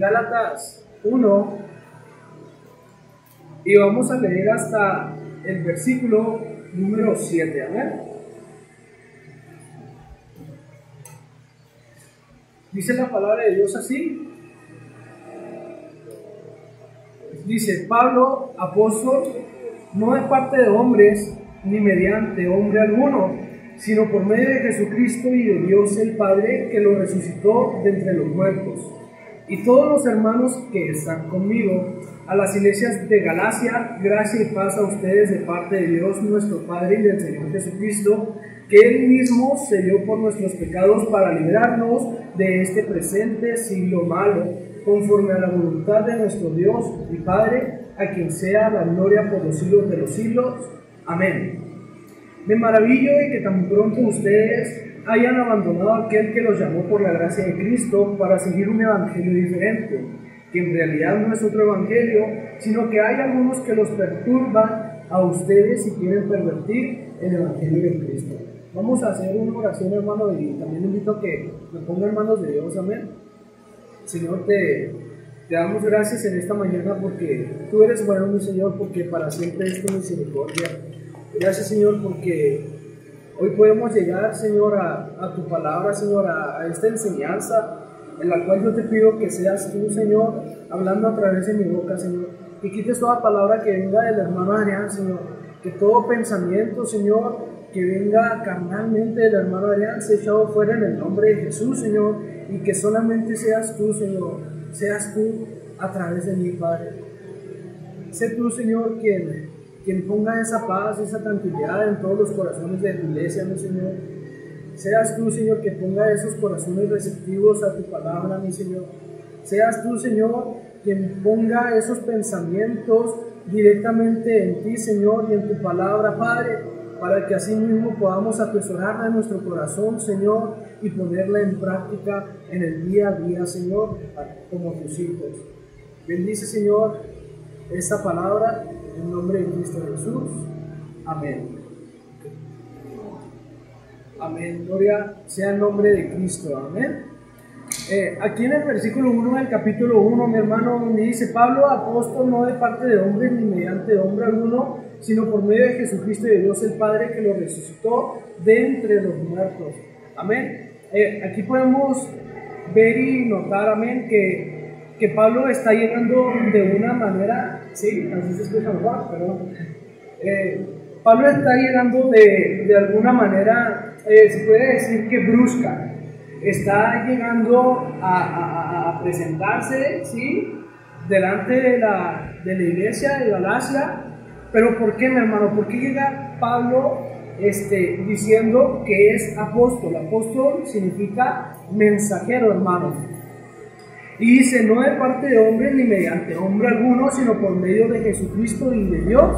Gálatas 1 y vamos a leer hasta el versículo número 7. Amén. Dice la palabra de Dios así. Dice: Pablo, apóstol, no de parte de hombres, ni mediante hombre alguno, sino por medio de Jesucristo y de Dios el Padre, que lo resucitó de entre los muertos. Y todos los hermanos que están conmigo, a las iglesias de Galacia, gracia y paz a ustedes de parte de Dios nuestro Padre y del Señor Jesucristo, que Él mismo se dio por nuestros pecados para librarnos de este presente siglo malo, conforme a la voluntad de nuestro Dios y Padre, a quien sea la gloria por los siglos de los siglos. Amén. Me maravillo de que tan pronto ustedes hayan abandonado a aquel que los llamó por la gracia de Cristo para seguir un evangelio diferente, que en realidad no es otro evangelio, sino que hay algunos que los perturban a ustedes y quieren pervertir el evangelio de Cristo. Vamos a hacer una oración, hermano, y también invito a que me ponga en manos de Dios. Amén. Señor, te damos gracias en esta mañana porque tú eres bueno, mi Señor, porque para siempre es tu misericordia. Gracias, Señor, porque hoy podemos llegar, Señor, a tu palabra, Señor, a esta enseñanza en la cual yo te pido que seas tú, Señor, hablando a través de mi boca, Señor. Que quites toda palabra que venga del hermano Adrián, Señor. Que todo pensamiento, Señor, que venga carnalmente del hermano Adrián sea echado fuera en el nombre de Jesús, Señor. Y que solamente seas tú, Señor. Seas tú a través de mi Padre. Sé tú, Señor, quien ponga esa paz, esa tranquilidad en todos los corazones de tu iglesia, mi Señor. Seas tú, Señor, que ponga esos corazones receptivos a tu palabra, mi Señor. Seas tú, Señor, quien ponga esos pensamientos directamente en ti, Señor, y en tu palabra, Padre, para que así mismo podamos atesorarla en nuestro corazón, Señor, y ponerla en práctica en el día a día, Señor, como tus hijos. Bendice, Señor, esta palabra en el nombre de Cristo Jesús. Amén. Amén. Gloria sea el nombre de Cristo. Amén. Aquí en el versículo 1 del capítulo 1, mi hermano, donde dice: Pablo, apóstol, no de parte de hombres ni mediante hombre alguno, sino por medio de Jesucristo y de Dios el Padre, que lo resucitó de entre los muertos. Amén. Aquí podemos ver y notar, amén, que Pablo está llegando de una manera, sí, así se escucha mejor, perdón. Pablo está llegando de alguna manera, se puede decir que brusca. Está llegando a presentarse, ¿sí?, delante de la iglesia de Galacia. Pero ¿por qué, mi hermano? ¿Por qué llega Pablo diciendo que es apóstol? Apóstol significa mensajero, hermano. Y dice: no de parte de hombre ni mediante hombre alguno, sino por medio de Jesucristo y de Dios.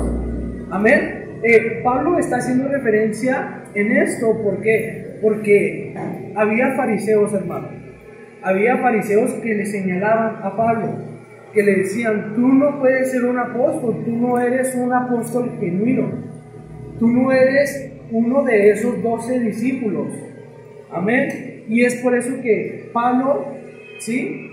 Amén. Pablo está haciendo referencia en esto. ¿Por qué? Porque había fariseos, hermano. Había fariseos que le señalaban a Pablo, que le decían: tú no puedes ser un apóstol, tú no eres un apóstol genuino, tú no eres uno de esos 12 discípulos. Amén. Y es por eso que Pablo, ¿sí?,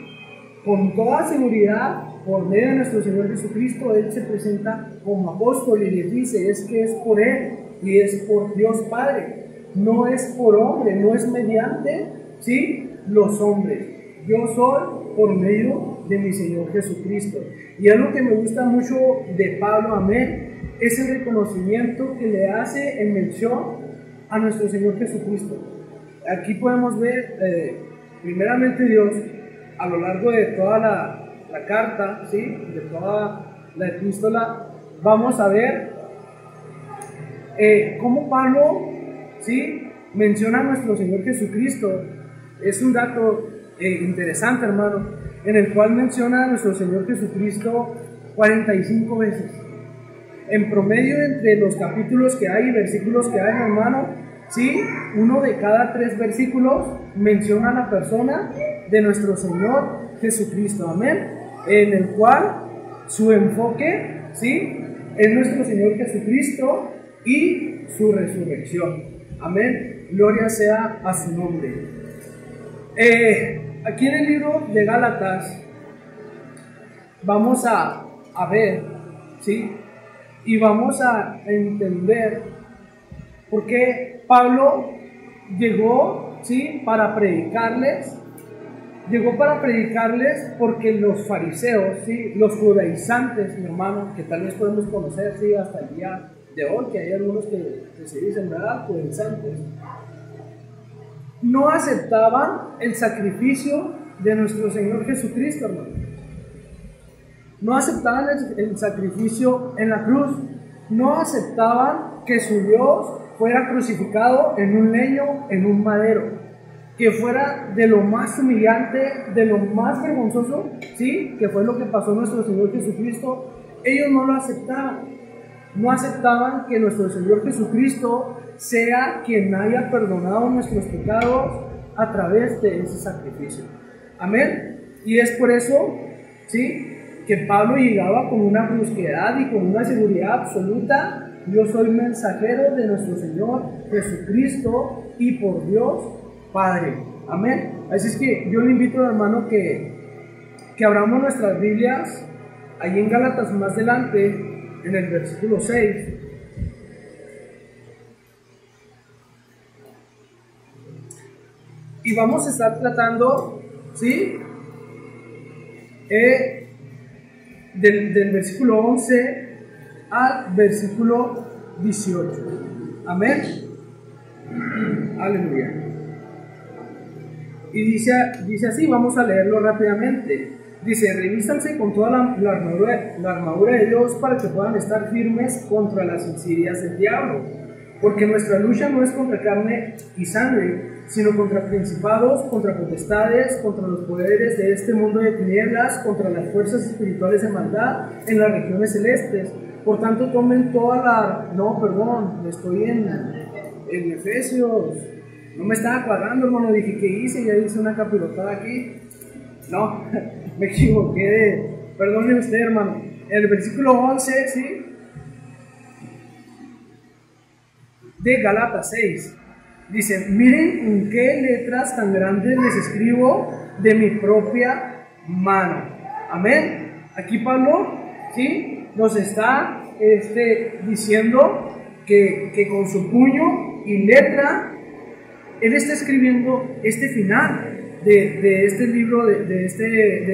con toda seguridad, por medio de nuestro Señor Jesucristo, Él se presenta como apóstol y les dice: es que es por Él y es por Dios Padre, no es por hombre, no es mediante, ¿sí?, los hombres. Yo soy por medio de mi Señor Jesucristo. Y algo que me gusta mucho de Pablo, amén, es el reconocimiento que le hace en mención a nuestro Señor Jesucristo. Aquí podemos ver, primeramente, Dios, a lo largo de toda la carta, ¿sí?, de toda la epístola, vamos a ver cómo Pablo, ¿sí?, menciona a nuestro Señor Jesucristo. Es un dato interesante, hermano, en el cual menciona a nuestro Señor Jesucristo 45 veces. En promedio, entre los capítulos que hay y versículos que hay, hermano, ¿sí?, uno de cada 3 versículos menciona a la persona de nuestro Señor Jesucristo. Amén. En el cual su enfoque, ¿sí?, es nuestro Señor Jesucristo y su resurrección. Amén. Gloria sea a su nombre. Aquí en el libro de Gálatas, vamos a ver, ¿sí? Y vamos a entender por qué Pablo llegó, ¿sí? Para predicarles. Llegó para predicarles porque los fariseos, ¿sí? Los judaizantes, mi hermano, que tal vez podemos conocer, ¿sí? Hasta el día de hoy, que hay algunos que se dicen, ¿verdad? Judaizantes, no aceptaban el sacrificio de nuestro Señor Jesucristo, hermano. No aceptaban el sacrificio en la cruz. No aceptaban que su Dios fuera crucificado en un leño, en un madero. Que fuera de lo más humillante, de lo más vergonzoso, ¿sí? Que fue lo que pasó a nuestro Señor Jesucristo. Ellos no lo aceptaban. No aceptaban que nuestro Señor Jesucristo sea quien haya perdonado nuestros pecados a través de ese sacrificio. Amén. Y es por eso, ¿sí?, que Pablo llegaba con una brusquedad y con una seguridad absoluta: yo soy mensajero de nuestro Señor Jesucristo y por Dios Padre. Amén. Así es que yo le invito, hermano, que abramos nuestras Biblias allí en Gálatas más adelante, en el versículo 6. Y vamos a estar tratando, ¿sí?, del versículo 11 al versículo 18. Amén. Aleluya. Y dice así, vamos a leerlo rápidamente. Dice: revístanse con toda la armadura de Dios para que puedan estar firmes contra las insidias del diablo. Porque nuestra lucha no es contra carne y sangre, sino contra principados, contra potestades, contra los poderes de este mundo de tinieblas, contra las fuerzas espirituales de maldad en las regiones celestes. Por tanto, tomen toda la... No, perdón, estoy en Efesios. No me estaba cuadrando, hermano. Dije, ¿qué hice? Ya hice una capirotada aquí. No, me equivoqué. Perdone usted, hermano. El versículo 11, ¿sí?, de Gálatas 6. Dice: miren con qué letras tan grandes les escribo de mi propia mano. Amén. Aquí Pablo, ¿sí?, nos está diciendo que con su puño y letra él está escribiendo este final de este libro, de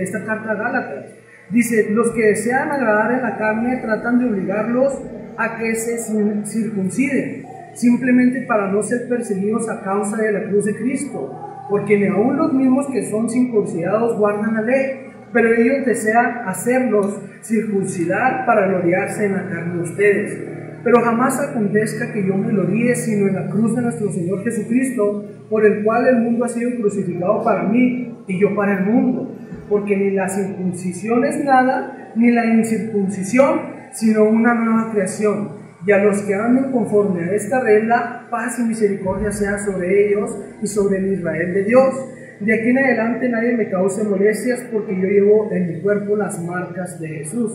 esta carta a Gálatas. Dice: los que desean agradar en la carne tratan de obligarlos a que se circunciden, simplemente para no ser perseguidos a causa de la cruz de Cristo, porque ni aun los mismos que son circuncidados guardan la ley, pero ellos desean hacerlos circuncidar para gloriarse en la carne de ustedes. Pero jamás acontezca que yo me gloríe sino en la cruz de nuestro Señor Jesucristo, por el cual el mundo ha sido crucificado para mí y yo para el mundo. Porque ni la circuncisión es nada, ni la incircuncisión, sino una nueva creación. Y a los que anden conforme a esta regla, paz y misericordia sean sobre ellos y sobre el Israel de Dios. De aquí en adelante nadie me cause molestias, porque yo llevo en mi cuerpo las marcas de Jesús.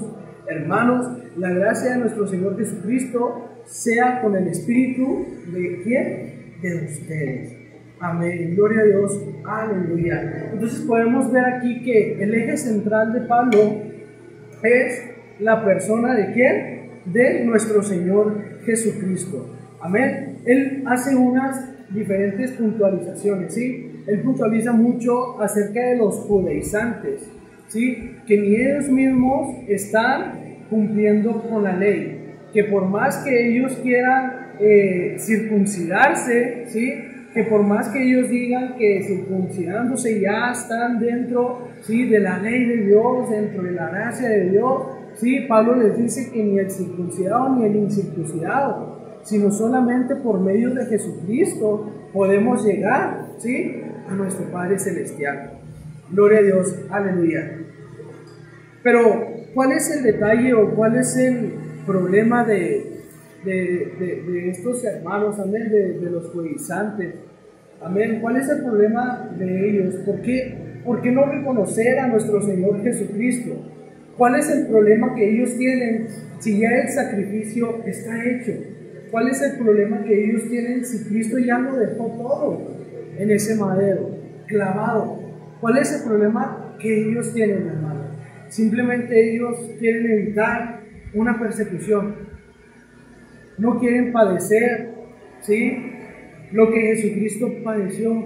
Hermanos, la gracia de nuestro Señor Jesucristo sea con el espíritu de ¿quién? De ustedes. Amén. Gloria a Dios. Aleluya. Entonces podemos ver aquí que el eje central de Pablo es la persona de ¿quién? De nuestro Señor Jesucristo. Amén. Él hace unas diferentes puntualizaciones, ¿sí? Él puntualiza mucho acerca de los judaizantes, ¿sí?, que ni ellos mismos están cumpliendo con la ley, que por más que ellos quieran circuncidarse, ¿sí?, que por más que ellos digan que circuncidándose ya están dentro, ¿sí?, de la ley de Dios, dentro de la gracia de Dios, ¿sí?, Pablo les dice que ni el circuncidado ni el incircuncidado, sino solamente por medio de Jesucristo podemos llegar, ¿sí?, a nuestro Padre Celestial. Gloria a Dios, aleluya. Pero, ¿cuál es el detalle o cuál es el problema de estos hermanos, amén, de los judaizantes? Amén. ¿Cuál es el problema de ellos? ¿Por qué no reconocer a nuestro Señor Jesucristo? ¿Cuál es el problema que ellos tienen si ya el sacrificio está hecho? ¿Cuál es el problema que ellos tienen si Cristo ya lo dejó todo en ese madero, clavado? ¿Cuál es el problema que ellos tienen, hermano? simplemente ellos quieren evitar una persecución, no quieren padecer, ¿sí?, lo que Jesucristo padeció,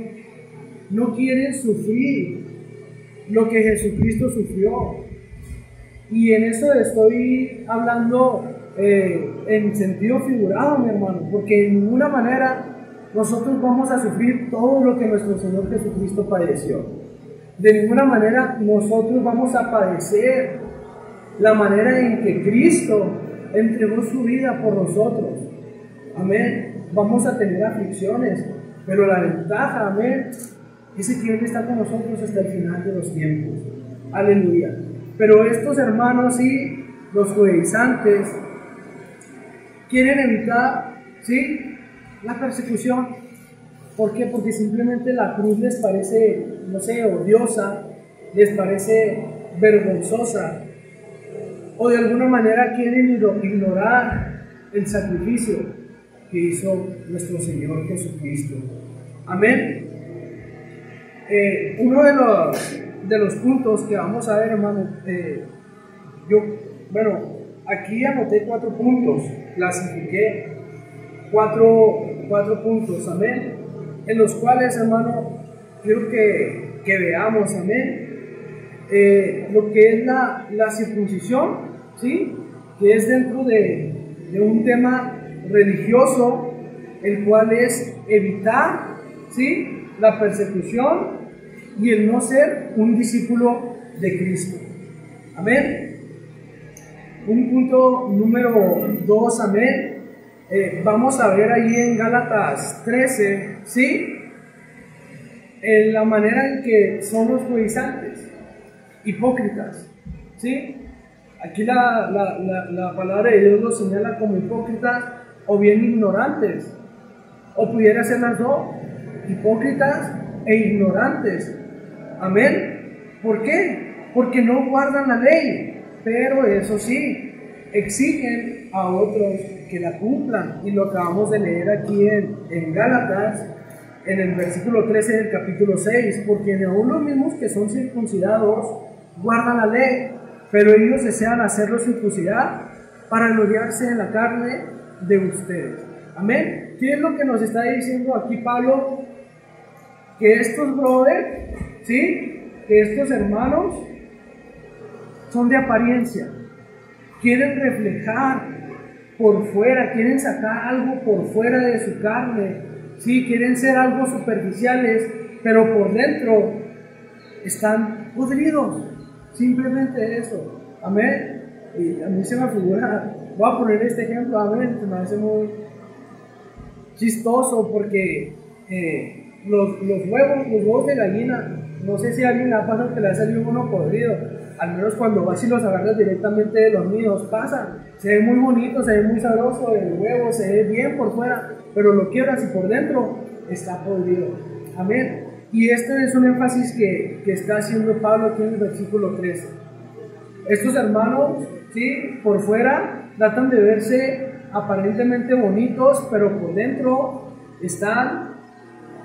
no quieren sufrir lo que Jesucristo sufrió. Y en eso estoy hablando en sentido figurado, mi hermano, porque de ninguna manera nosotros vamos a sufrir todo lo que nuestro Señor Jesucristo padeció. De ninguna manera nosotros vamos a padecer la manera en que Cristo entregó su vida por nosotros. Amén. Vamos a tener aflicciones, pero la ventaja, amén, es que Él está con nosotros hasta el final de los tiempos. Aleluya. Pero estos hermanos y los judaizantes quieren evitar, ¿sí?, la persecución. ¿Por qué? Porque simplemente la cruz les parece, no sé, odiosa, les parece vergonzosa, o de alguna manera quieren ignorar el sacrificio que hizo nuestro Señor Jesucristo. Amén. Uno de los puntos que vamos a ver, hermano, aquí anoté 4 puntos, clasifiqué 4 puntos, amén, en los cuales, hermano, quiero que veamos, amén, lo que es la circuncisión, ¿sí?, que es dentro de un tema religioso, el cual es evitar, ¿sí?, la persecución y el no ser un discípulo de Cristo. Amén. Un punto número 2, amén. Vamos a ver ahí en Gálatas 13, ¿sí?, en la manera en que son los judaizantes, hipócritas, ¿sí? Aquí la palabra de Dios los señala como hipócritas o bien ignorantes, o pudiera ser las dos, hipócritas e ignorantes. Amén. ¿Por qué? Porque no guardan la ley, pero eso sí, exigen a otros que la cumplan. Y lo acabamos de leer aquí en Gálatas, en el versículo 13 del capítulo 6, porque aún los mismos que son circuncidados guardan la ley, pero ellos desean hacerlo circuncidar para gloriarse en la carne de ustedes. Amén. ¿Qué es lo que nos está diciendo aquí Pablo? Que estos brothers, ¿sí?, que estos hermanos son de apariencia, quieren reflejar por fuera, quieren sacar algo por fuera de su carne, ¿sí?, quieren ser algo superficiales, pero por dentro están podridos. Simplemente eso. Amén. Y a mí se me figura, voy a poner este ejemplo, amén, se me hace muy chistoso porque los huevos de gallina, no sé si a alguien le ha pasado que le ha salido uno podrido, al menos cuando vas y los agarras directamente de los nidos, pasan, se ve muy bonito, se ve muy sabroso el huevo, se ve bien por fuera, pero lo quiebras y por dentro está podrido. Amén. Y este es un énfasis que está haciendo Pablo aquí en el versículo 13. Estos hermanos, ¿sí?, por fuera tratan de verse aparentemente bonitos, pero por dentro están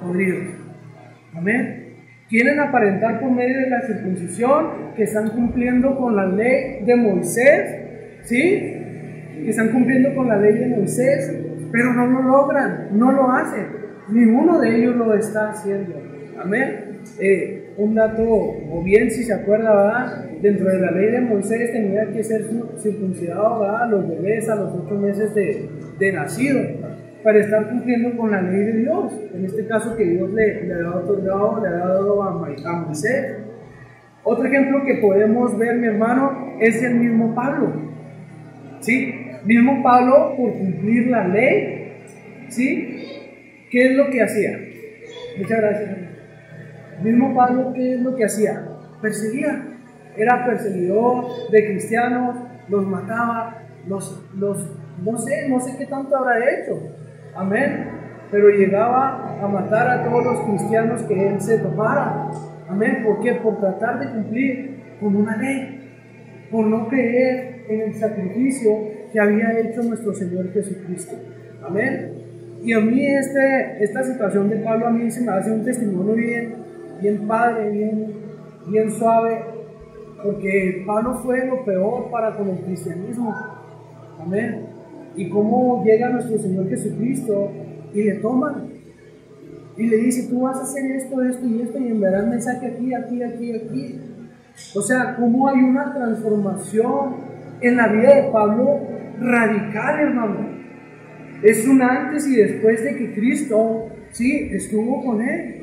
podridos. Amén. Quieren aparentar por medio de la circuncisión que están cumpliendo con la ley de Moisés, ¿sí?, que están cumpliendo con la ley de Moisés, pero no lo logran, no lo hacen. Ninguno de ellos lo está haciendo. Amén. Un dato, o bien si se acuerda, ¿verdad?, dentro de la ley de Moisés tenía que ser circuncidado, ¿verdad?, los bebés a los 8 meses de nacido, para estar cumpliendo con la ley de Dios, en este caso que Dios le ha otorgado, le ha dado a Moisés. Otro ejemplo que podemos ver, mi hermano, es el mismo Pablo, ¿sí? Mismo Pablo, por cumplir la ley, ¿sí?, ¿qué es lo que hacía? Muchas gracias. Mismo Pablo, ¿qué es lo que hacía? Perseguía, era perseguidor de cristianos, los mataba, no sé qué tanto habrá hecho. Amén. Pero llegaba a matar a todos los cristianos que él se topara. Amén. ¿Por qué? Por tratar de cumplir con una ley, por no creer en el sacrificio que había hecho nuestro Señor Jesucristo. Amén. Y a mí esta situación de Pablo a mí se me hace un testimonio bien padre, bien suave, porque Pablo fue lo peor para con el cristianismo. Amén. Y cómo llega nuestro Señor Jesucristo y le toma y le dice, tú vas a hacer esto, esto y esto, y enviarás mensaje aquí, aquí, aquí, aquí. O sea, cómo hay una transformación en la vida de Pablo radical, hermano. Es un antes y después de que Cristo, sí, estuvo con él.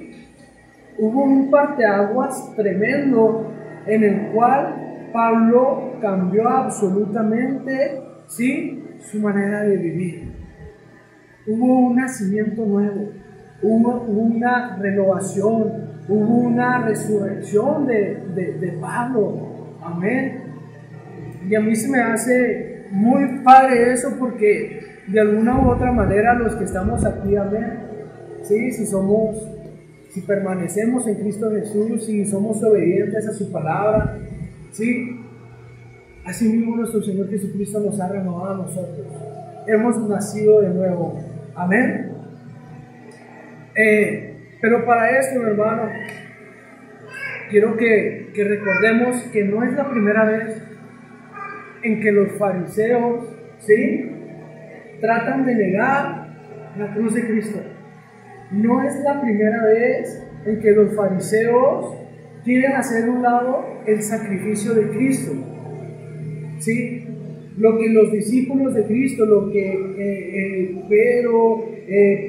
Hubo un parteaguas tremendo en el cual Pablo cambió absolutamente, sí, su manera de vivir. Hubo un nacimiento nuevo, hubo una renovación, hubo una resurrección de Pablo. Amén. Y a mí se me hace muy padre eso, porque de alguna u otra manera los que estamos aquí, amén, sí, si permanecemos en Cristo Jesús, si somos obedientes a su palabra, sí, así mismo nuestro Señor Jesucristo nos ha renovado a nosotros. Hemos nacido de nuevo. Amén. Pero para esto, hermano, quiero que recordemos que no es la primera vez en que los fariseos, ¿sí?, tratan de negar la cruz de Cristo. No es la primera vez en que los fariseos quieren hacer a un lado el sacrificio de Cristo. ¿Sí? Lo que los discípulos de Cristo, lo que Pedro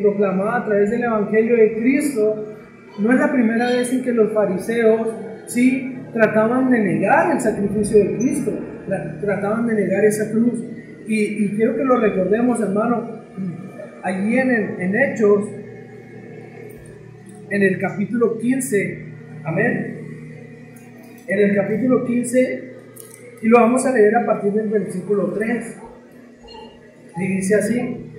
proclamaba a través del Evangelio de Cristo, no es la primera vez en que los fariseos, sí, trataban de negar el sacrificio de Cristo, trataban de negar esa cruz. Y quiero que lo recordemos, hermano, allí en Hechos, en el capítulo 15, amén, en el capítulo 15, y lo vamos a leer a partir del versículo 3, y dice así: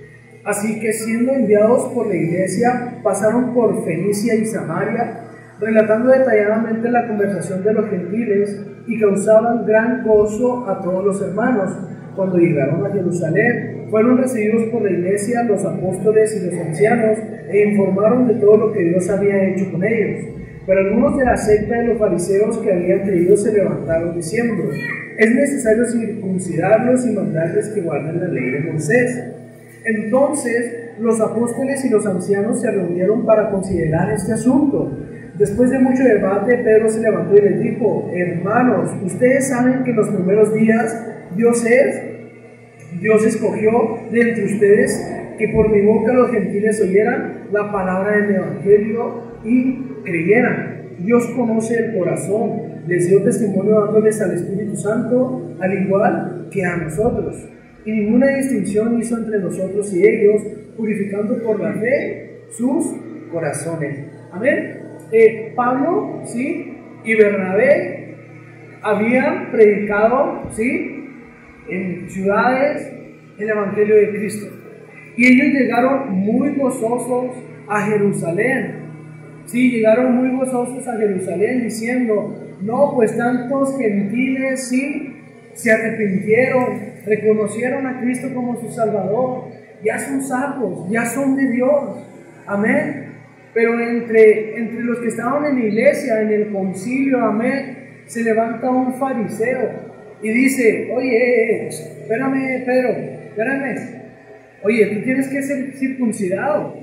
así que siendo enviados por la iglesia, pasaron por Fenicia y Samaria, relatando detalladamente la conversación de los gentiles, y causaban gran gozo a todos los hermanos. Cuando llegaron a Jerusalén, fueron recibidos por la iglesia, los apóstoles y los ancianos, e informaron de todo lo que Dios había hecho con ellos. Pero algunos de la secta de los fariseos que habían creído se levantaron diciendo: es necesario circuncidarlos y mandarles que guarden la ley de Moisés. Entonces los apóstoles y los ancianos se reunieron para considerar este asunto. Después de mucho debate, Pedro se levantó y les dijo: hermanos, ustedes saben que en los primeros días Dios escogió de entre ustedes que por mi boca los gentiles oyeran la palabra del Evangelio y creyeran. Dios conoce el corazón, les dio testimonio dándoles al Espíritu Santo, al igual que a nosotros. Y ninguna distinción hizo entre nosotros y ellos, purificando por la fe sus corazones. Amén. Pablo, ¿sí?, y Bernabé habían predicado, ¿sí?, en ciudades el Evangelio de Cristo. Y ellos llegaron muy gozosos a Jerusalén. Sí, llegaron muy gozosos a Jerusalén diciendo: no, pues tantos gentiles, sí, se arrepintieron, reconocieron a Cristo como su Salvador, ya son salvos, ya son de Dios. Amén. Pero entre los que estaban en la iglesia, en el concilio, amén, se levanta un fariseo y dice: oye, espérame, Pedro, espérame. Oye, tú tienes que ser circuncidado.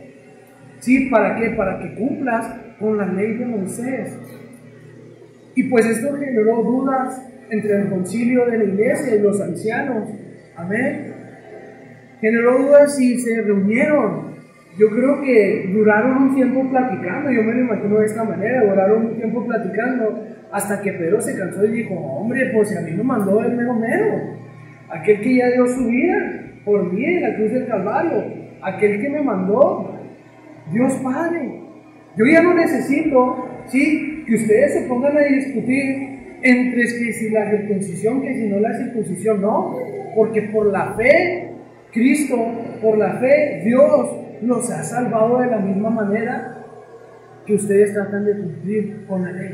¿Sí? ¿Para qué? Para que cumplas con la ley de Moisés. Y pues esto generó dudas entre el concilio de la iglesia y los ancianos. Amén. Generó dudas y se reunieron. Yo creo que duraron un tiempo platicando, yo me lo imagino de esta manera, duraron un tiempo platicando hasta que Pedro se cansó y dijo: hombre, pues si a mí me mandó el mero mero, aquel que ya dio su vida por mí en la cruz del Calvario, aquel que me mandó, Dios Padre. Yo ya no necesito, ¿sí?, que ustedes se pongan a discutir entre que si la circuncisión, que si no la circuncisión, no, porque por la fe, Cristo, por la fe, Dios nos ha salvado de la misma manera que ustedes tratan de cumplir con la ley.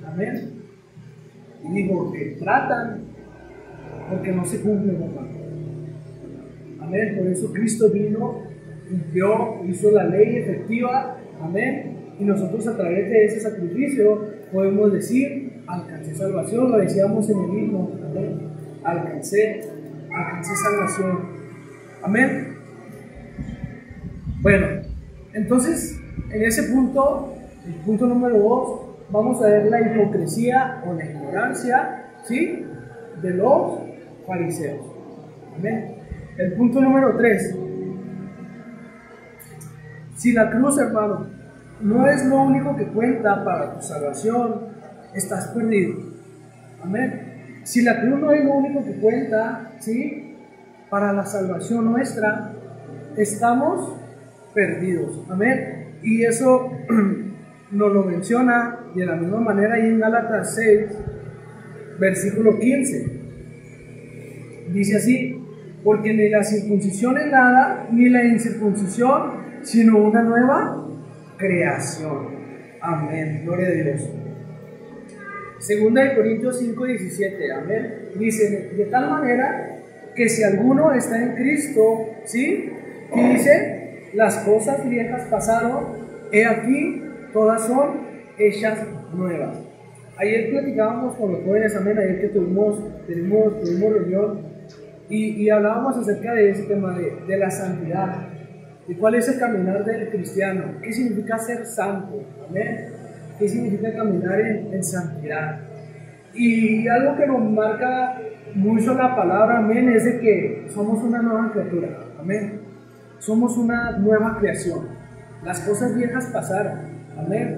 Amén. Y digo que tratan porque no se cumple, hermano. Amén. Por eso Cristo vino, cumplió, hizo la ley efectiva. Amén. Y nosotros a través de ese sacrificio podemos decir: alcancé salvación, lo decíamos en el himno, amén. Alcancé salvación, amén. Bueno, entonces en ese punto, el punto número 2, vamos a ver la hipocresía o la ignorancia, ¿sí?, de los fariseos, amén. El punto número 3, si la cruz, hermano, no es lo único que cuenta para tu salvación, estás perdido, amén. Si la cruz no es lo único que cuenta, ¿sí?, para la salvación nuestra, estamos perdidos, amén. Y eso nos lo menciona de la misma manera ahí en Gálatas 6, versículo 15. Dice así: porque ni la circuncisión es nada, ni la incircuncisión, sino una nueva creación. Amén, gloria a Dios. Segunda de Corintios 5:17, amén. Dice: de tal manera que si alguno está en Cristo, ¿sí?, y dice, las cosas viejas pasaron, he aquí, todas son hechas nuevas. Ayer platicábamos con los jóvenes, amén, ayer que tuvimos reunión y hablábamos acerca de ese tema de la santidad, de cuál es el caminar del cristiano, qué significa ser santo, amén, qué significa caminar en santidad. Y algo que nos marca mucho la palabra, amén, es de que somos una nueva criatura, amén. Somos una nueva creación. Las cosas viejas pasaron, amén.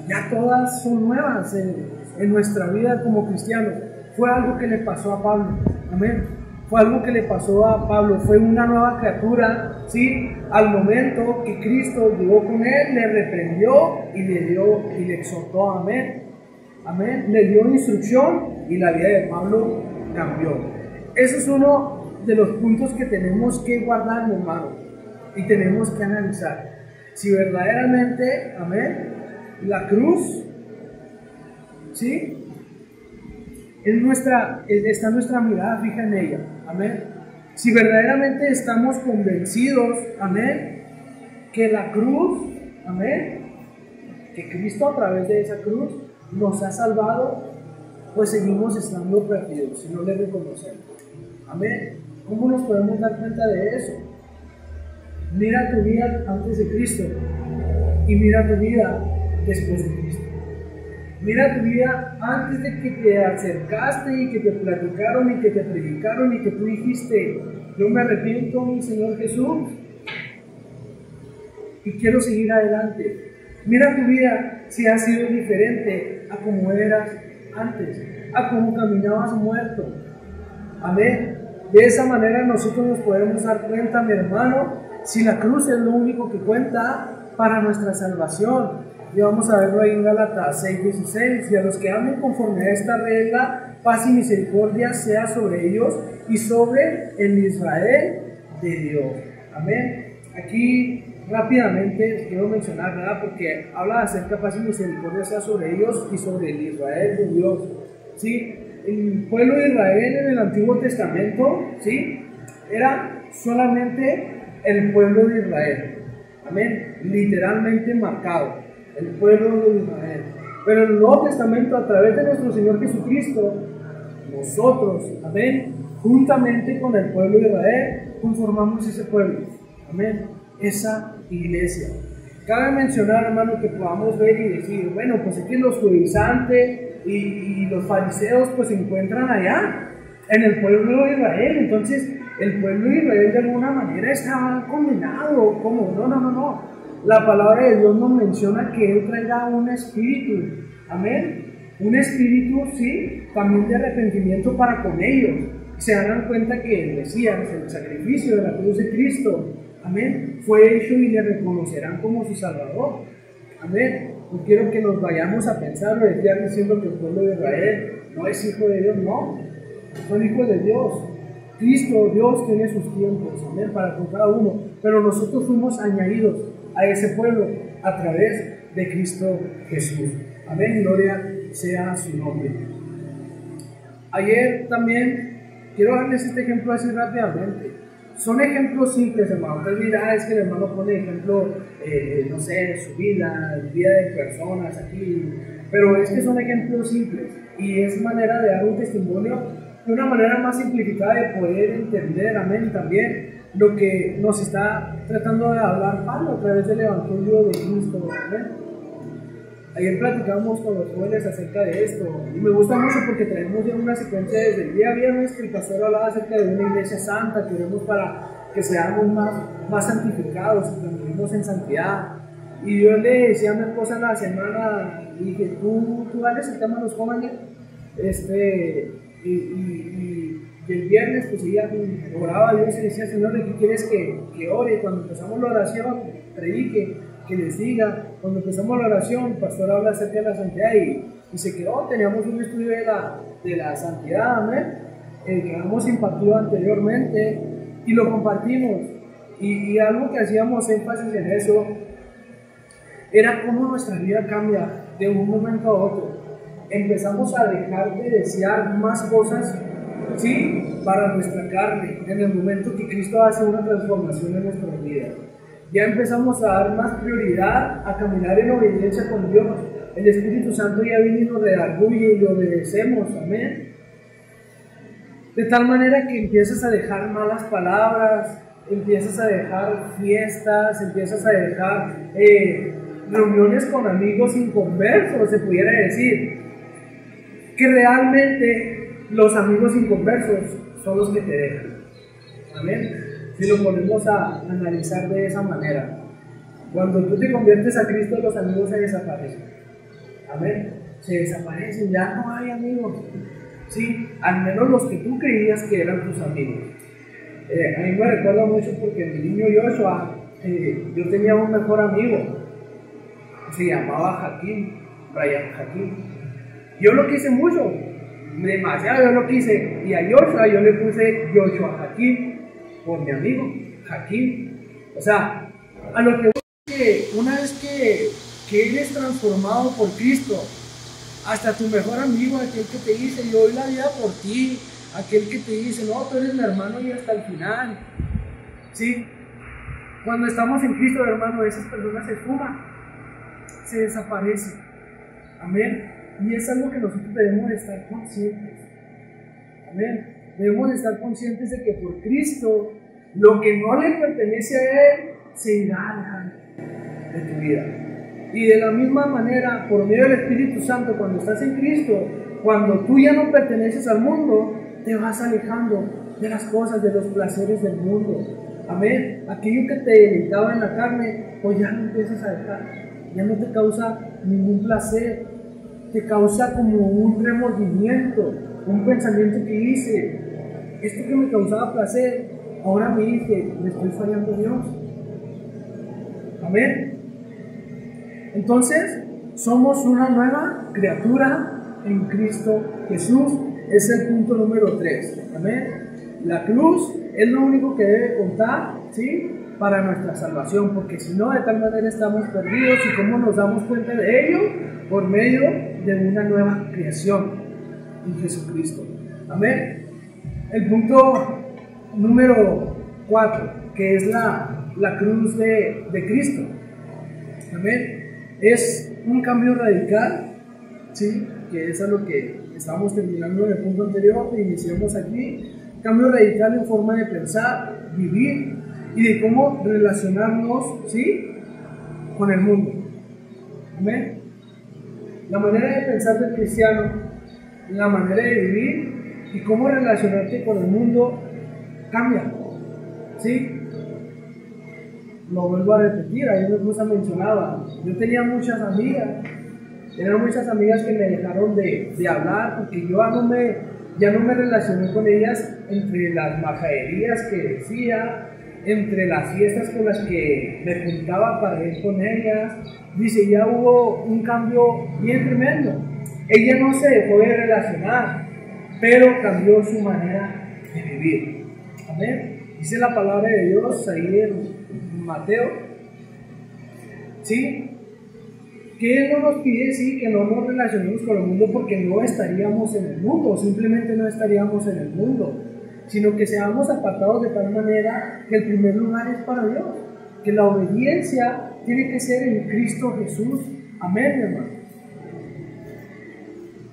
Ya todas son nuevas en nuestra vida como cristianos. Fue algo que le pasó a Pablo, amén. Fue algo que le pasó a Pablo. Fue una nueva criatura, ¿sí? Al momento que Cristo llegó con él, le reprendió y le exhortó, amén. Amén. Le dio instrucción y la vida de Pablo cambió. Ese es uno de los puntos que tenemos que guardar, mi hermano, y tenemos que analizar si verdaderamente, amén, la cruz, ¿sí?, está nuestra mirada fija en ella, amén. Si verdaderamente estamos convencidos, amén, que la cruz, amén, que Cristo a través de esa cruz nos ha salvado, pues seguimos estando perdidos si no le reconocemos, amén. ¿Cómo nos podemos dar cuenta de eso? Mira tu vida antes de Cristo y mira tu vida después de Cristo. Mira tu vida antes de que te acercaste y que te platicaron y que te predicaron y que tú dijiste, yo me arrepiento, mi Señor Jesús, y quiero seguir adelante. Mira tu vida si ha sido diferente a como eras antes, a como caminabas muerto. Amén. De esa manera nosotros nos podemos dar cuenta, mi hermano, si la cruz es lo único que cuenta para nuestra salvación. Y vamos a verlo ahí en Gálatas 6:16. Y a los que amen conforme a esta regla, paz y misericordia sea sobre ellos y sobre el Israel de Dios. Amén. Aquí rápidamente quiero mencionar, ¿verdad?, porque habla acerca de paz y misericordia sea sobre ellos y sobre el Israel de Dios. ¿Sí? El pueblo de Israel en el Antiguo Testamento, ¿sí?, era solamente el pueblo de Israel. Amén. Literalmente marcado, el pueblo de Israel. Pero en el Nuevo Testamento, a través de nuestro Señor Jesucristo, nosotros, amén, juntamente con el pueblo de Israel, conformamos ese pueblo, amén, esa iglesia. Cabe mencionar, hermano, que podamos ver y decir, bueno, pues es que los judaizantes y los fariseos pues se encuentran allá en el pueblo de Israel, entonces el pueblo de Israel de alguna manera está condenado. ¿Cómo? No. La palabra de Dios nos menciona que Él traerá un espíritu, amén, un espíritu, sí, también de arrepentimiento para con ellos. Se darán cuenta que el Mesías, el sacrificio de la cruz de Cristo, amén, fue hecho y le reconocerán como su Salvador, amén. No quiero que nos vayamos a pensar o estar diciendo que el pueblo de Israel no es hijo de Dios, no, son hijos de Dios. Cristo, Dios, tiene sus tiempos, amén, para con cada uno, pero nosotros fuimos añadidos a ese pueblo a través de Cristo Jesús, amén, gloria sea su nombre. Ayer también quiero darles este ejemplo así rápidamente. Son ejemplos simples, hermano. Usted dirá, es que el hermano pone ejemplo, no sé, su vida de personas aquí, pero es que son ejemplos simples y es manera de dar un testimonio de una manera más simplificada de poder entender, amén, también lo que nos está tratando de hablar Pablo a través del Evangelio de Cristo, amén. Ayer platicamos con los jóvenes acerca de esto y me gusta mucho porque traemos ya una secuencia desde el día viernes que el pastor hablaba acerca de una iglesia santa que oremos para que seamos más santificados, que vivimos en santidad. Y yo le decía a mi esposa en la semana, y dije, tú dale el tema a los jóvenes, y el viernes pues ella oraba a Dios y decía, Señor, ¿qué quieres que ore? Cuando empezamos la oración, predique, que les diga. Cuando empezamos la oración, el pastor habla acerca de la santidad y se quedó. Teníamos un estudio de la santidad, amén, que habíamos impartido anteriormente y lo compartimos. Y algo que hacíamos énfasis en eso era cómo nuestra vida cambia de un momento a otro. Empezamos a dejar de desear más cosas, ¿sí?, para nuestra carne, en el momento que Cristo hace una transformación en nuestra vida. Ya empezamos a dar más prioridad a caminar en obediencia con Dios. El Espíritu Santo ya viene y nos redarguye y le obedecemos, amén. De tal manera que empiezas a dejar malas palabras, empiezas a dejar fiestas, empiezas a dejar reuniones con amigos inconversos, se pudiera decir. Que realmente los amigos inconversos son los que te dejan. Amén. Si lo ponemos a analizar de esa manera, cuando tú te conviertes a Cristo, los amigos se desaparecen. Amén. Se desaparecen, ya no hay amigos. Sí, al menos los que tú creías que eran tus amigos. A mí me recuerda mucho porque mi niño Joshua, yo tenía un mejor amigo, se llamaba Jaquín, Brian Jaquín. Yo lo quise mucho, demasiado yo lo quise, y a Joshua yo le puse Joshua Jaquín por mi amigo Jaquín. O sea, a lo que una vez que eres transformado por Cristo, hasta tu mejor amigo, aquel que te dice yo doy la vida por ti, aquel que te dice no, tú eres mi hermano y hasta el final, ¿sí? Cuando estamos en Cristo, hermano, esas personas se fuman, se desaparecen, amén. Y es algo que nosotros debemos de estar conscientes, amén. Debemos de estar conscientes de que por Cristo lo que no le pertenece a Él se irá de tu vida. Y de la misma manera, por medio del Espíritu Santo, cuando estás en Cristo, cuando tú ya no perteneces al mundo, te vas alejando de las cosas, de los placeres del mundo. Amén. Aquello que te deleitaba en la carne, pues ya no empiezas a dejar. Ya no te causa ningún placer. Te causa como un remordimiento, un pensamiento que dice, esto que me causaba placer, ahora me dice, le estoy fallando a Dios. Amén. Entonces, somos una nueva criatura en Cristo Jesús. Es el punto número 3. Amén. La cruz es lo único que debe contar, ¿sí?, para nuestra salvación, porque si no, de tal manera estamos perdidos. ¿Y cómo nos damos cuenta de ello? Por medio de una nueva creación en Jesucristo. Amén. El punto número 4, que es la cruz de Cristo. Amén. Es un cambio radical, ¿sí?, que es a lo que estamos terminando en el punto anterior que iniciamos aquí. Cambio radical en forma de pensar, vivir y de cómo relacionarnos, ¿sí?, con el mundo. Amén. La manera de pensar del cristiano, la manera de vivir y cómo relacionarte con el mundo cambia, ¿sí? Lo vuelvo a repetir, ayer mi esposa mencionaba, yo tenía muchas amigas que me dejaron de hablar porque yo ya no me relacioné con ellas entre las majaderías que decía, entre las fiestas con las que me juntaba para ir con ellas. Dice, ya hubo un cambio bien tremendo. Ella no se dejó de relacionar, pero cambió su manera de vivir. Amén. Dice la palabra de Dios ahí en Mateo, ¿sí?, que Él no nos pide, sí, que no nos relacionemos con el mundo porque no estaríamos en el mundo, simplemente no estaríamos en el mundo, sino que seamos apartados de tal manera que el primer lugar es para Dios, que la obediencia tiene que ser en Cristo Jesús. Amén, hermano.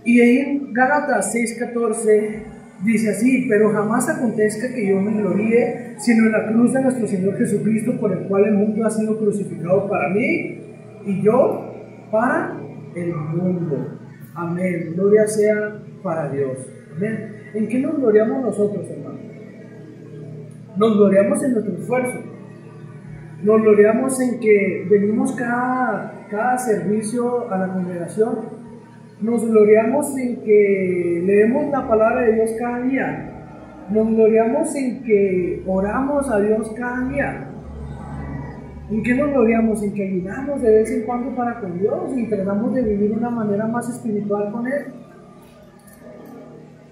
Y ahí en Gálatas 6:14 dice así: pero jamás acontezca que yo me gloríe, sino en la cruz de nuestro Señor Jesucristo, por el cual el mundo ha sido crucificado para mí y yo para el mundo. Amén. Gloria sea para Dios. Amén. ¿En qué nos gloriamos nosotros, hermanos? Nos gloriamos en nuestro esfuerzo. Nos gloriamos en que venimos cada servicio a la congregación. Nos gloriamos en que leemos la palabra de Dios cada día. Nos gloriamos en que oramos a Dios cada día. ¿En qué nos gloriamos? En que ayunamos de vez en cuando para con Dios y tratamos de vivir de una manera más espiritual con Él.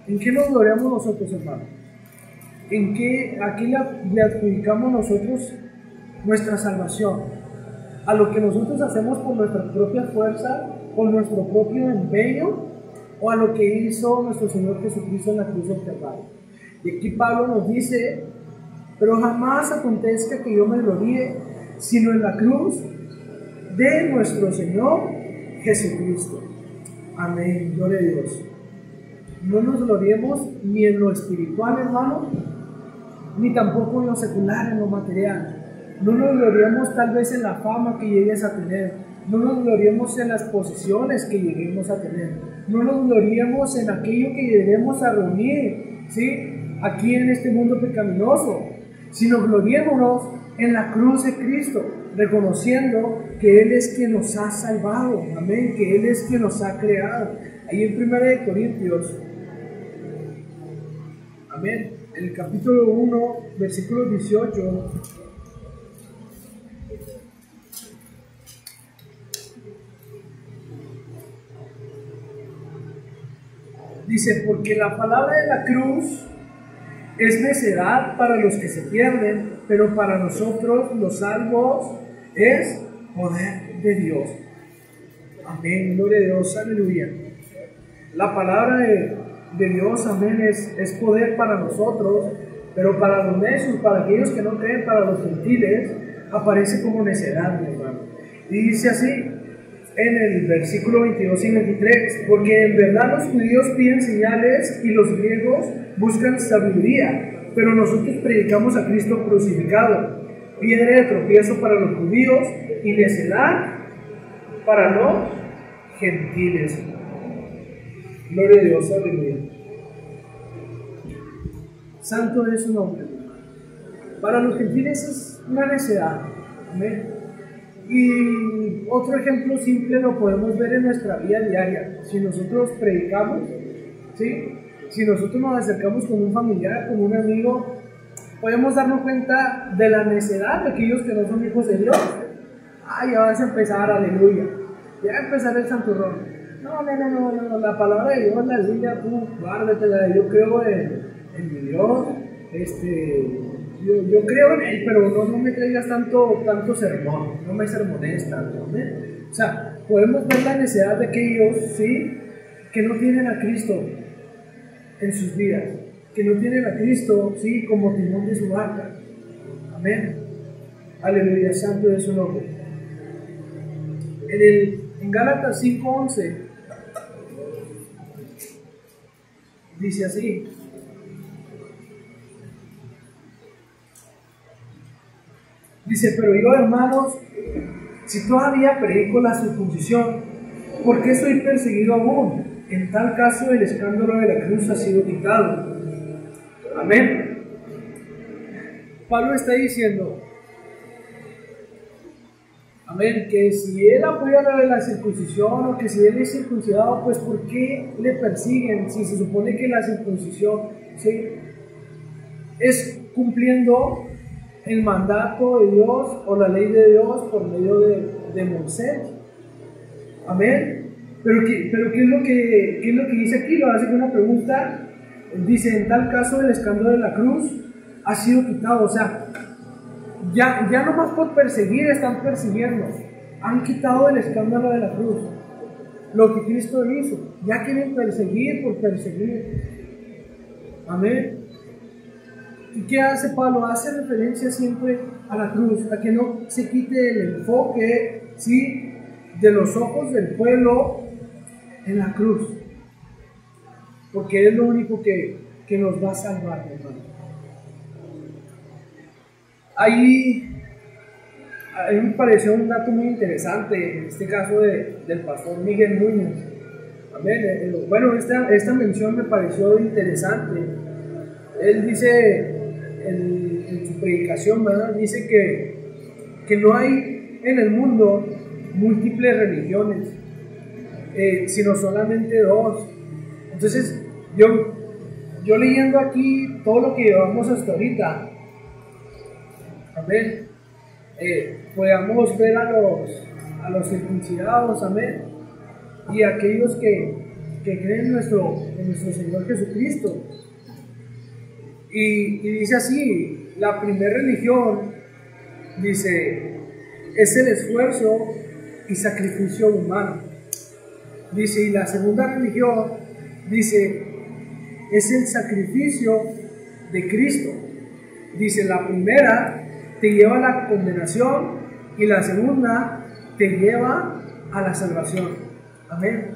¿En qué nos gloriamos nosotros, hermanos? ¿A qué le adjudicamos nosotros nuestra salvación? ¿A lo que nosotros hacemos por nuestra propia fuerza, por nuestro propio empeño, o a lo que hizo nuestro Señor Jesucristo en la cruz del Calvario? Y aquí Pablo nos dice: pero jamás acontezca que yo me gloríe, sino en la cruz de nuestro Señor Jesucristo. Amén, gloria a Dios. No nos gloriemos ni en lo espiritual, hermano, ni tampoco en lo secular, en lo material. No nos gloriemos tal vez en la fama que llegues a tener. No nos gloriemos en las posesiones que lleguemos a tener. No nos gloriemos en aquello que lleguemos a reunir, ¿sí?, aquí en este mundo pecaminoso, sino gloriémonos en la cruz de Cristo, reconociendo que Él es quien nos ha salvado, amén, que Él es quien nos ha creado. Ahí en 1 Corintios, amén, en el capítulo 1, versículo 18, dice: porque la palabra de la cruz es necedad para los que se pierden, pero para nosotros los salvos es poder de Dios. Amén, gloria a Dios, aleluya. La palabra de Dios, amén, es poder para nosotros, pero para los necios, para aquellos que no creen, para los gentiles, aparece como necedad, mi hermano. Y dice así en el versículo 22 y 23: porque en verdad los judíos piden señales y los griegos buscan sabiduría, pero nosotros predicamos a Cristo crucificado, piedra de tropiezo para los judíos y necedad para los gentiles. Gloria a Dios, aleluya. Santo es su nombre. Para los gentiles es una necedad. Amén. Y otro ejemplo simple lo podemos ver en nuestra vida diaria. Si nosotros predicamos, ¿sí?, si nosotros nos acercamos con un familiar, con un amigo, podemos darnos cuenta de la necedad de aquellos que no son hijos de Dios. Ya vas a empezar, aleluya, ya va a empezar el santurrón. No, la palabra de Dios, la Biblia, tú guárdatela. Yo creo en mi Dios, yo creo en Él, pero no me traigas tanto sermón, no me sermones tanto, ¿eh? O sea, podemos ver la necesidad de aquellos, ¿sí?, que no tienen a Cristo en sus vidas, que no tienen a Cristo, ¿sí?, como timón de su barca. Amén, aleluya, santo es su nombre. En Gálatas 5:11 dice así: dice: pero yo, hermanos, si todavía predico la circuncisión, ¿por qué soy perseguido aún? En tal caso el escándalo de la cruz ha sido quitado. Amén. Pablo está diciendo, amén, que si él apoya la circuncisión, o que si él es circuncidado, pues ¿por qué le persiguen? Si se supone que la circuncisión, ¿sí?, es cumpliendo el mandato de Dios o la ley de Dios por medio de Moisés. Amén. Pero ¿qué es lo que dice aquí? Lo hace con una pregunta. Dice: en tal caso el escándalo de la cruz ha sido quitado. O sea, ya no más por perseguir están persiguiendo. Han quitado el escándalo de la cruz, lo que Cristo hizo. Ya quieren perseguir por perseguir. Amén. ¿Y qué hace Pablo? Hace referencia siempre a la cruz, a que no se quite el enfoque, ¿sí?, de los ojos del pueblo en la cruz. porque es lo único que nos va a salvar, hermano. Ahí a mí me pareció un dato muy interesante, en este caso del pastor Miguel Núñez. Amén. Bueno, esta mención me pareció interesante. Él dice en su predicación, ¿verdad? Dice que no hay en el mundo múltiples religiones, sino solamente dos. Entonces, yo leyendo aquí todo lo que llevamos hasta ahorita, amén, podamos ver a los circuncidados, amén, y a aquellos que creen en nuestro Señor Jesucristo. Y dice así, la primera religión, dice, es el esfuerzo y sacrificio humano. Dice, y la segunda religión, dice, es el sacrificio de Cristo. Dice, la primera te lleva a la condenación y la segunda te lleva a la salvación. Amén.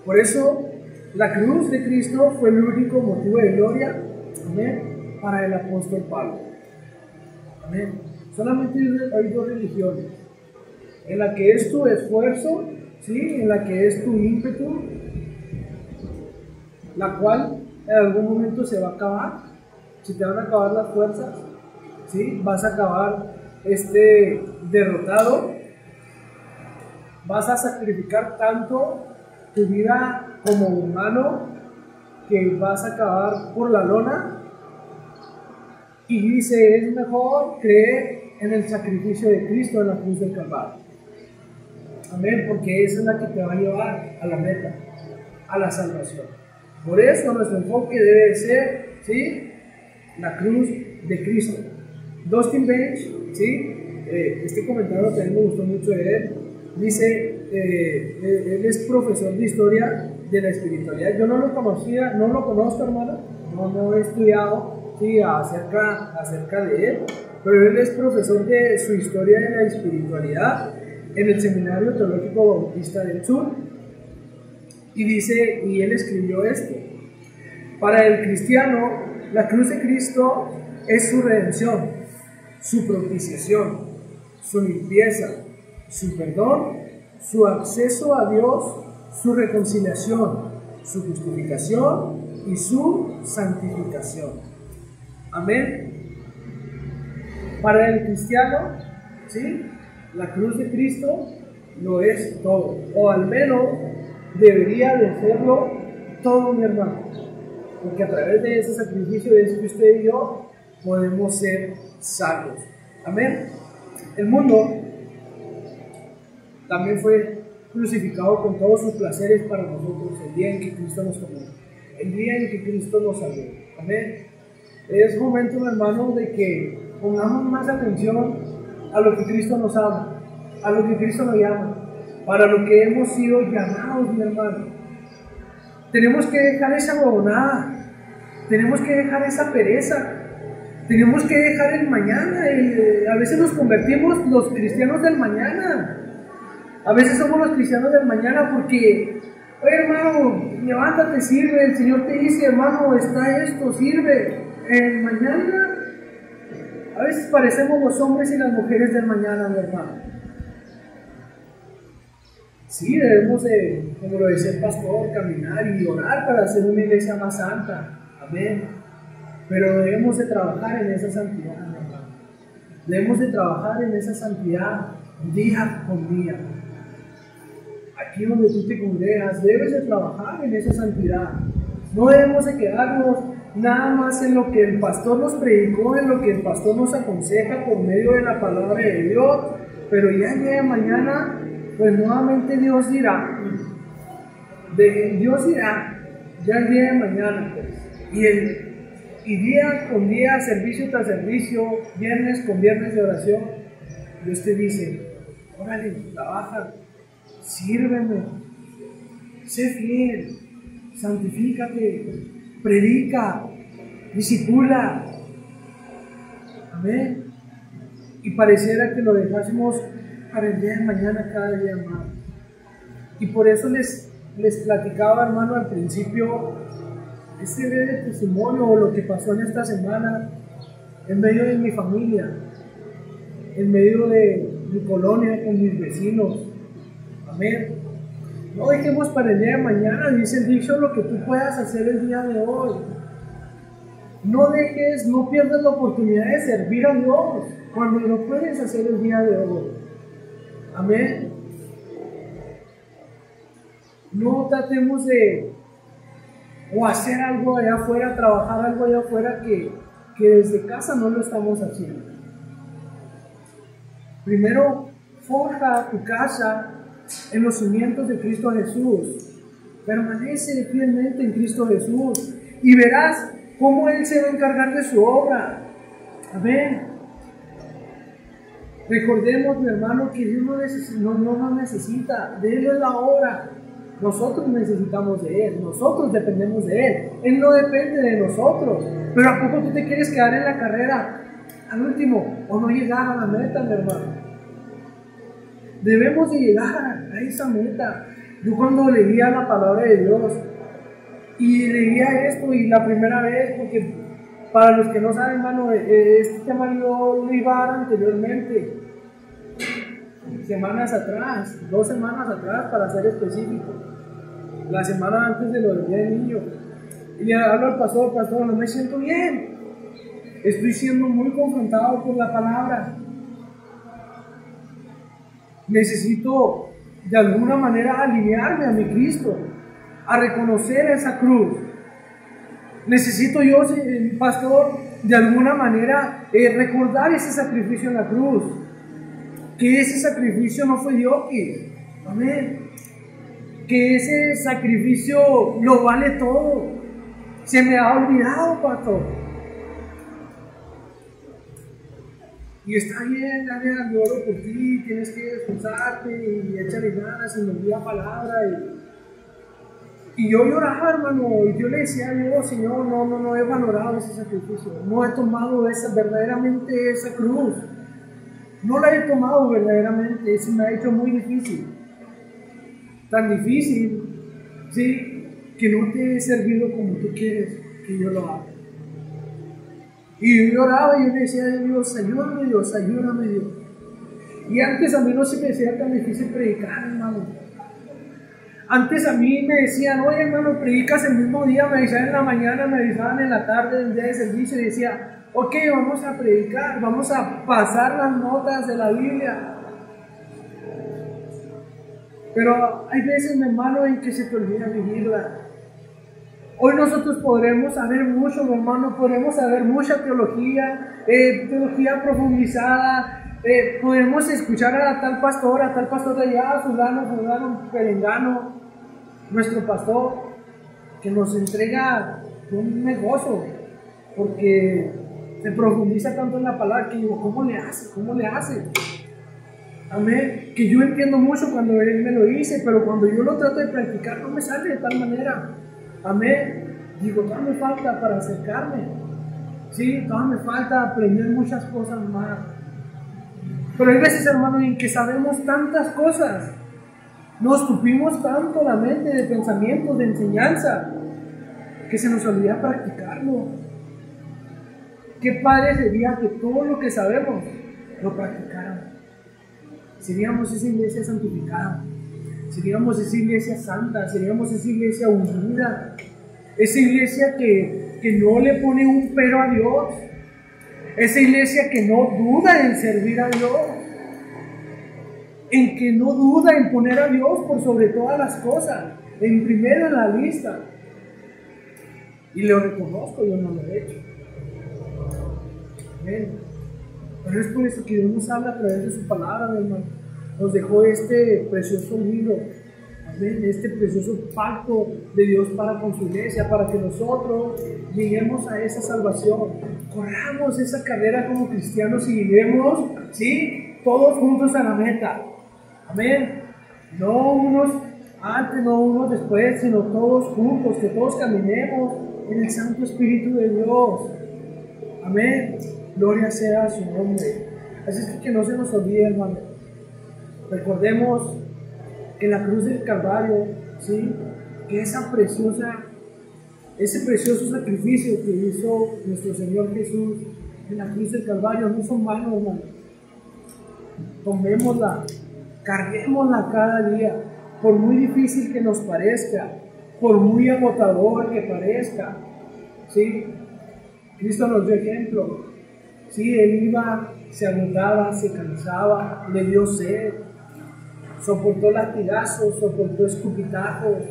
Por eso la cruz de Cristo fue el único motivo de gloria, amén, para el apóstol Pablo. Amén. Solamente hay dos religiones, en la que es tu esfuerzo, ¿sí? En la que es tu ímpetu, la cual en algún momento se va a acabar. Si te van a acabar las fuerzas, ¿sí? Vas a acabar derrotado, vas a sacrificar tanto tu vida como humano que vas a acabar por la lona. Y dice, es mejor creer en el sacrificio de Cristo en la cruz del Calvario. Amén, porque esa es la que te va a llevar a la meta, a la salvación. Por eso nuestro enfoque debe ser, ¿sí?, la cruz de Cristo. Dustin Bench, ¿sí?, este comentario también me gustó mucho de él. Dice, él es profesor de historia de la espiritualidad. Yo no lo conocía, no lo conozco, hermano, no he estudiado, ¿sí?, acerca de él, pero él es profesor de su historia de la espiritualidad en el Seminario Teológico Bautista del Sur. Y dice, y él escribió esto: para el cristiano, la cruz de Cristo es su redención, su propiciación, su limpieza, su perdón, su acceso a Dios, su reconciliación, su justificación y su santificación. Amén. Para el cristiano, ¿sí?, la cruz de Cristo lo es todo, o al menos debería de serlo todo, mi hermano, porque a través de ese sacrificio es que usted y yo podemos ser salvos. Amén. El mundo también fue crucificado con todos sus placeres para nosotros el día en que Cristo nos tomó, el día en que Cristo nos salvó. Amén. Es momento, mi hermano, de que pongamos más atención a lo que Cristo nos ama, a lo que Cristo nos llama, para lo que hemos sido llamados, mi hermano. Tenemos que dejar esa huevonada, tenemos que dejar esa pereza, tenemos que dejar el mañana. A veces nos convertimos los cristianos del mañana, a veces somos los cristianos del mañana porque, oye, hermano, levántate, sirve, el Señor te dice, hermano, está esto, sirve. El mañana, a veces parecemos los hombres y las mujeres del mañana, mi hermano. Sí, debemos de, como lo decía el pastor, caminar y orar para hacer una iglesia más santa. Amén. Pero debemos de trabajar en esa santidad, mi hermano. Debemos de trabajar en esa santidad día con día. Aquí donde tú te congregas, debes de trabajar en esa santidad. No debemos de quedarnos nada más en lo que el pastor nos predicó, en lo que el pastor nos aconseja por medio de la palabra de Dios, pero ya el día de mañana, pues nuevamente Dios dirá, ya el día de mañana, pues, y día con día, servicio tras servicio, viernes con viernes de oración, Dios te dice, órale, trabaja, sírveme, sé fiel, santifícate, predica, discipula. Amén. Y pareciera que lo dejásemos para el día de mañana, cada día más. Y por eso les platicaba, hermano, al principio este breve testimonio o lo que pasó en esta semana en medio de mi familia, en medio de mi colonia, con mis vecinos. Amén. No dejemos para el día de mañana, dice el dicho, lo que tú puedas hacer el día de hoy. No pierdas la oportunidad de servir a Dios cuando lo puedes hacer el día de hoy. Amén. No tratemos de hacer algo allá afuera, trabajar algo allá afuera que desde casa no lo estamos haciendo. Primero, forja tu casa en los cimientos de Cristo Jesús. Permanece fielmente en Cristo Jesús y verás cómo Él se va a encargar de su obra. Amén. Recordemos, mi hermano, que Dios no nos necesita. De Él es la obra. Nosotros necesitamos de Él. Nosotros dependemos de Él. Él no depende de nosotros. Pero ¿a poco tú te quieres quedar en la carrera al último o no llegar a la meta, mi hermano? Debemos de llegar a esa meta. Yo cuando leía la palabra de Dios y leía esto, y la primera vez, porque para los que no saben, hermano, este tema yo lo iba a dar anteriormente, semanas atrás, 2 semanas atrás para ser específico, la semana antes de lo del Día del Niño, y le hablo al pastor, no me siento bien, estoy siendo muy confrontado por la palabra, necesito de alguna manera alinearme a mi Cristo, a reconocer esa cruz. Necesito yo, pastor, de alguna manera recordar ese sacrificio en la cruz, que ese sacrificio no fue Dios, amén, que ese sacrificio lo vale todo. Se me ha olvidado, pastor. Y está bien, Daniel, yo oro por ti, tienes que esforzarte y echarle ganas y me envía palabra. Y yo lloraba, hermano, y yo le decía a Dios, Señor, no he valorado ese sacrificio, no he tomado verdaderamente esa cruz, no la he tomado verdaderamente, se me ha hecho muy difícil, tan difícil, ¿sí?, que no te he servido como tú quieres que yo lo haga. Y yo lloraba y yo le decía a Dios, ayúdame Dios, ayúdame Dios. Y antes a mí no se me hacía tan difícil predicar, hermano. Antes a mí me decían, oye hermano, predicas el mismo día, me avisaban en la mañana, me avisaban en la tarde del día de servicio y decía, ok, vamos a predicar, vamos a pasar las notas de la Biblia. Pero hay veces, mi hermano, en que se te olvida vivirla. Hoy nosotros podremos saber mucho, mi hermano, podremos saber mucha teología, teología profundizada, podemos escuchar a tal pastor de allá, fulano, perengano, nuestro pastor, que nos entrega un negocio, porque se profundiza tanto en la palabra que digo, ¿cómo le hace? Amén, que yo entiendo mucho cuando él me lo dice, pero cuando yo lo trato de practicar no me sale de tal manera. Amén. Digo, todavía me falta para acercarme. Sí, todavía me falta aprender muchas cosas más. Pero hay veces, hermano, en que sabemos tantas cosas, nos tupimos tanto la mente de pensamientos, de enseñanza, que se nos olvida practicarlo. Qué padre sería que todo lo que sabemos lo practicáramos. Seríamos esa iglesia santificada. Seríamos esa iglesia santa, seríamos esa iglesia unida, esa iglesia que no le pone un pero a Dios, esa iglesia que no duda en servir a Dios, en que no duda en poner a Dios por sobre todas las cosas, en primero en la lista. Y lo reconozco, yo no lo he hecho. Amén. Pero es por eso que Dios nos habla a través de su palabra, hermano. Nos dejó este precioso libro, amén, este precioso pacto de Dios para con su iglesia, para que nosotros lleguemos a esa salvación, corramos esa carrera como cristianos y lleguemos, ¿sí?, todos juntos a la meta. Amén. No unos antes, no unos después, sino todos juntos, que todos caminemos en el Santo Espíritu de Dios. Amén. Gloria sea a su nombre. Así es que no se nos olvide, hermano. Recordemos que la cruz del Calvario, ¿sí?, que esa preciosa ese precioso sacrificio que hizo nuestro Señor Jesús en la cruz del Calvario no son vanos, hermano. Tomémosla, carguémosla cada día, por muy difícil que nos parezca, por muy agotador que parezca, ¿sí? Cristo nos dio ejemplo, ¿sí? Él iba, se agotaba, se cansaba, le dio sed, soportó latigazos, soportó escupitajos,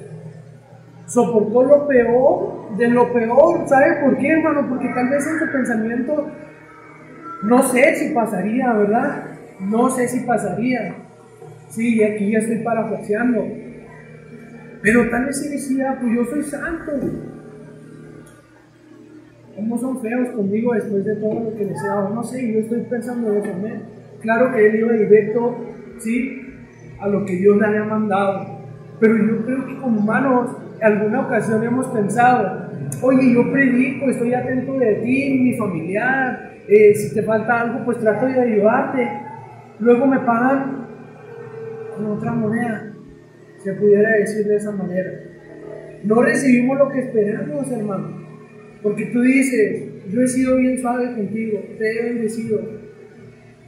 soportó lo peor de lo peor. ¿Sabe por qué, hermano? Porque tal vez en tu pensamiento no sé si pasaría, ¿verdad? No sé si pasaría. Sí, y aquí ya estoy parafraseando. Pero tal vez se decía, pues yo soy santo. ¿Cómo son feos conmigo después de todo lo que les he dado? No sé, yo estoy pensando eso, ¿no? Claro que él iba directo, ¿sí?, a lo que Dios le había mandado. Pero yo creo que como humanos, en alguna ocasión hemos pensado, oye, yo predico, estoy atento de ti, mi familiar, si te falta algo, pues trato de ayudarte. Luego me pagan con otra moneda, se pudiera decir de esa manera. No recibimos lo que esperamos, hermano, porque tú dices, yo he sido bien suave contigo, te he bendecido,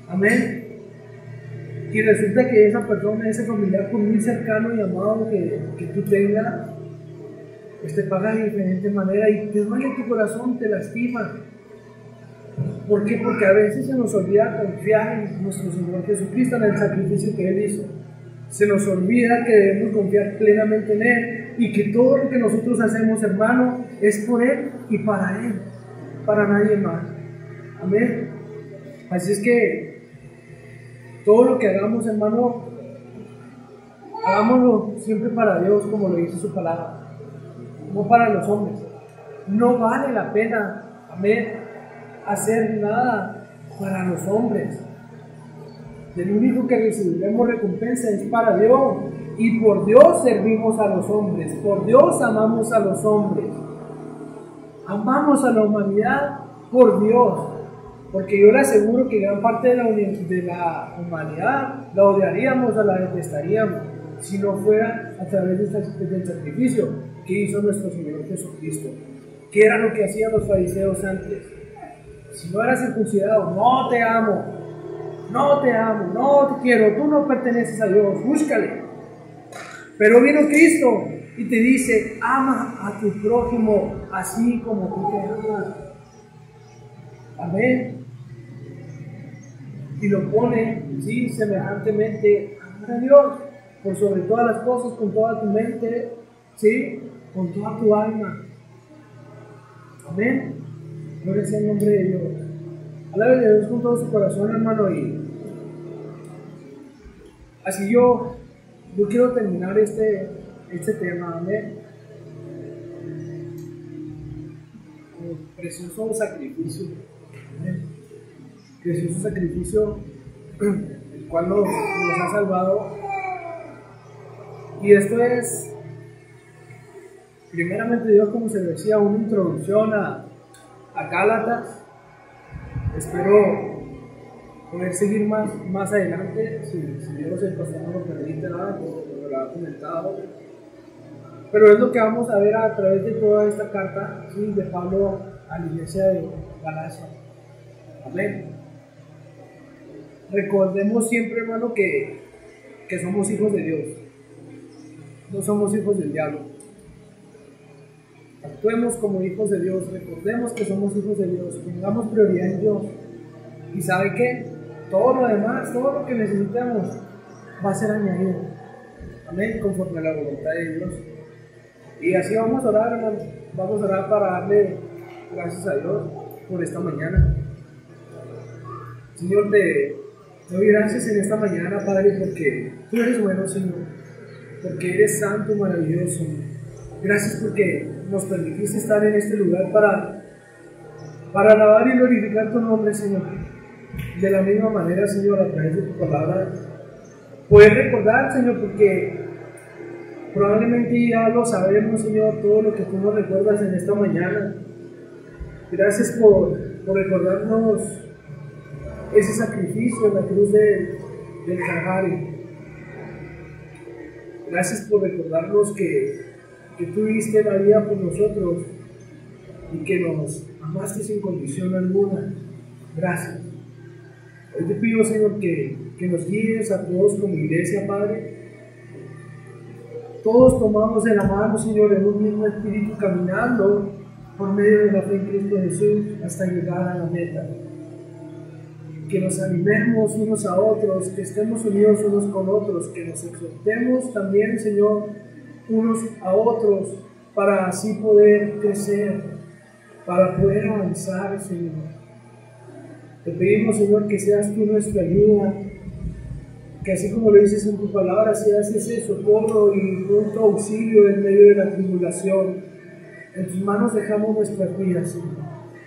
amén. Y resulta que esa persona, ese familiar, por muy cercano y amado que tú tengas, pues te paga de diferente manera y te duele tu corazón, te lastima. ¿Por qué? Porque a veces se nos olvida confiar en nuestro Señor Jesucristo, en el sacrificio que Él hizo. Se nos olvida que debemos confiar plenamente en Él y que todo lo que nosotros hacemos, hermano, es por Él y para Él, para nadie más. Amén. Así es que todo lo que hagamos, hermano, hagámoslo siempre para Dios, como lo dice su palabra, no para los hombres. No vale la pena, amén, hacer nada para los hombres. El único que recibiremos recompensa es para Dios, y por Dios servimos a los hombres, por Dios amamos a los hombres, amamos a la humanidad por Dios. Porque yo le aseguro que gran parte de la humanidad la odiaríamos o la detestaríamos si no fuera a través del sacrificio que hizo nuestro Señor Jesucristo. ¿Qué era lo que hacían los fariseos antes? Si no eras circuncidado, no te amo, no te amo, no te quiero, tú no perteneces a Dios, búscale. Pero vino Cristo y te dice, ama a tu prójimo así como tú te amas. Amén. Y lo pone, sí, semejantemente a Dios, por sobre todas las cosas, con toda tu mente, sí, con toda tu alma. Amén. Gloria sea el nombre de Dios. Alabe a Dios con todo su corazón, hermano. Y así yo quiero terminar este tema. Amén. Un precioso sacrificio. Amén. Precioso sacrificio, el cual nos ha salvado. Y esto es, primeramente Dios, como se decía, una introducción a Gálatas. Espero poder seguir más adelante, si Dios el pastor no lo permite, nada, como lo ha comentado. Pero es lo que vamos a ver a través de toda esta carta, ¿sí?, de Pablo a la iglesia de Galacia. Amén. Recordemos siempre, hermano, que somos hijos de Dios, no somos hijos del diablo. Actuemos como hijos de Dios, recordemos que somos hijos de Dios, pongamos prioridad en Dios. ¿Y sabe qué? Todo lo demás, todo lo que necesitamos va a ser añadido. Amén, conforme a la voluntad de Dios. Y así vamos a orar, hermano. Vamos a orar para darle gracias a Dios por esta mañana. Señor, te doy gracias en esta mañana, Padre, porque tú eres bueno, Señor, porque eres santo, maravilloso. Gracias porque nos permitiste estar en este lugar para alabar y glorificar tu nombre, Señor. De la misma manera, Señor, a través de tu palabra, poder recordar, Señor, porque probablemente ya lo sabemos, Señor, todo lo que tú nos recuerdas en esta mañana. Gracias por recordarnos ese sacrificio en la cruz del Calvario. Gracias por recordarnos que tú diste la vida por nosotros y que nos amaste sin condición alguna. Gracias. Hoy te pido, Señor, que nos guíes a todos como iglesia, Padre. Todos tomamos de la mano, Señor, en un mismo espíritu, caminando por medio de la fe en Cristo Jesús hasta llegar a la meta. Que nos animemos unos a otros, que estemos unidos unos con otros, que nos exhortemos también, Señor, unos a otros, para así poder crecer, para poder avanzar, Señor. Te pedimos, Señor, que seas tú nuestra ayuda, que así como lo dices en tu palabra, seas ese socorro y pronto auxilio en medio de la tribulación. En tus manos dejamos nuestras vidas, Señor.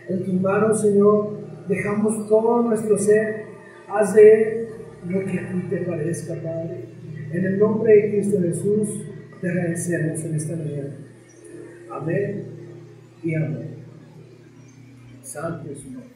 En tus manos, Señor, dejamos todo nuestro ser. Haz de él lo que a ti te parezca, Padre. En el nombre de Cristo Jesús, te agradecemos en esta mañana. Amén y amén. Santo es su nombre.